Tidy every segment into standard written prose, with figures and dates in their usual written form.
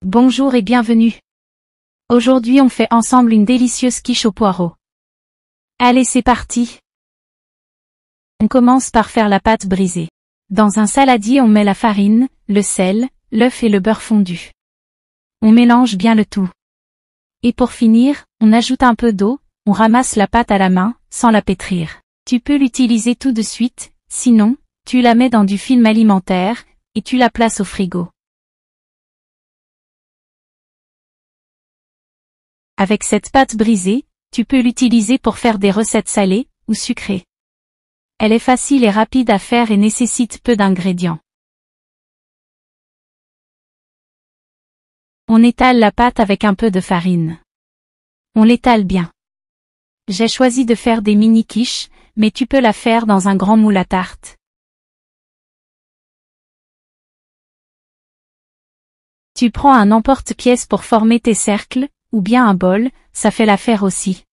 Bonjour et bienvenue. Aujourd'hui on fait ensemble une délicieuse quiche aux poireaux. Allez, c'est parti. On commence par faire la pâte brisée. Dans un saladier on met la farine, le sel, l'œuf et le beurre fondu. On mélange bien le tout. Et pour finir, on ajoute un peu d'eau, on ramasse la pâte à la main, sans la pétrir. Tu peux l'utiliser tout de suite, sinon, tu la mets dans du film alimentaire, et tu la places au frigo. Avec cette pâte brisée, tu peux l'utiliser pour faire des recettes salées, ou sucrées. Elle est facile et rapide à faire et nécessite peu d'ingrédients. On étale la pâte avec un peu de farine. On l'étale bien. J'ai choisi de faire des mini quiches, mais tu peux la faire dans un grand moule à tarte. Tu prends un emporte-pièce pour former tes cercles, ou bien un bol, ça fait l'affaire aussi.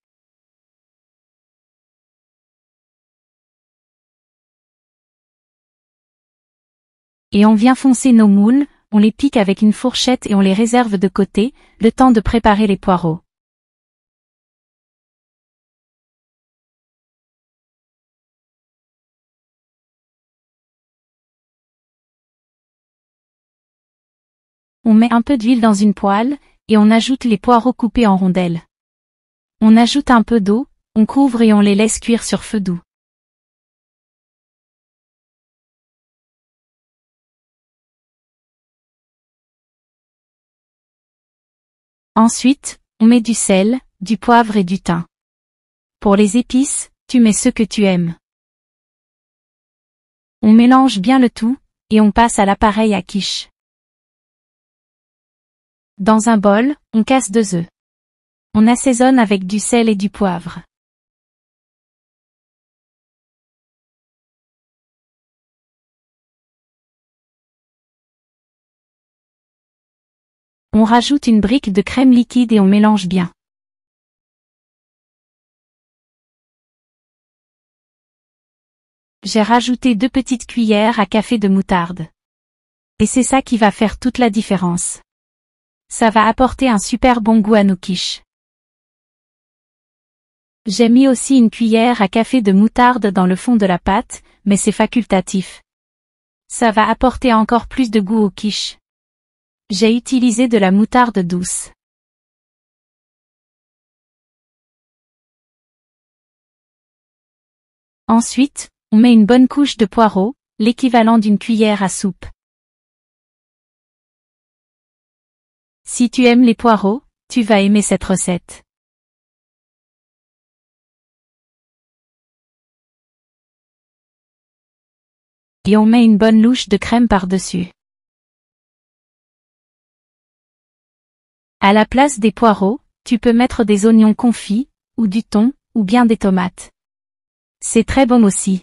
Et on vient foncer nos moules, on les pique avec une fourchette et on les réserve de côté, le temps de préparer les poireaux. On met un peu d'huile dans une poêle, et on ajoute les poireaux coupés en rondelles. On ajoute un peu d'eau, on couvre et on les laisse cuire sur feu doux. Ensuite, on met du sel, du poivre et du thym. Pour les épices, tu mets ce que tu aimes. On mélange bien le tout, et on passe à l'appareil à quiche. Dans un bol, on casse 2 œufs. On assaisonne avec du sel et du poivre. On rajoute une brique de crème liquide et on mélange bien. J'ai rajouté 2 petites cuillères à café de moutarde. Et c'est ça qui va faire toute la différence. Ça va apporter un super bon goût à nos quiches. J'ai mis aussi une cuillère à café de moutarde dans le fond de la pâte, mais c'est facultatif. Ça va apporter encore plus de goût aux quiches. J'ai utilisé de la moutarde douce. Ensuite, on met une bonne couche de poireaux, l'équivalent d'une cuillère à soupe. Si tu aimes les poireaux, tu vas aimer cette recette. Et on met une bonne louche de crème par-dessus. À la place des poireaux, tu peux mettre des oignons confits, ou du thon, ou bien des tomates. C'est très bon aussi.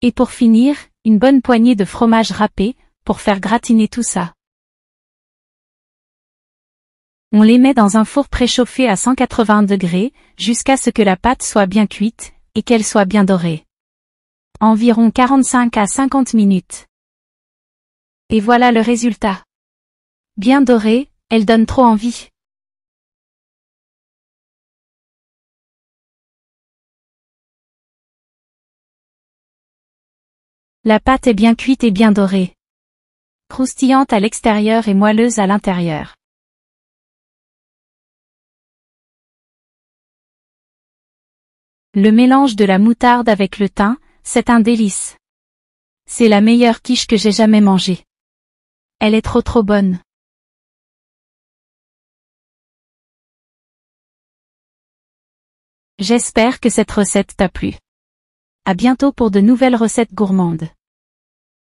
Et pour finir, une bonne poignée de fromage râpé, pour faire gratiner tout ça. On les met dans un four préchauffé à 180 degrés, jusqu'à ce que la pâte soit bien cuite, et qu'elle soit bien dorée. Environ 45 à 50 minutes. Et voilà le résultat. Bien dorée, elle donne trop envie. La pâte est bien cuite et bien dorée. Croustillante à l'extérieur et moelleuse à l'intérieur. Le mélange de la moutarde avec le thym, c'est un délice. C'est la meilleure quiche que j'ai jamais mangée. Elle est trop bonne. J'espère que cette recette t'a plu. À bientôt pour de nouvelles recettes gourmandes.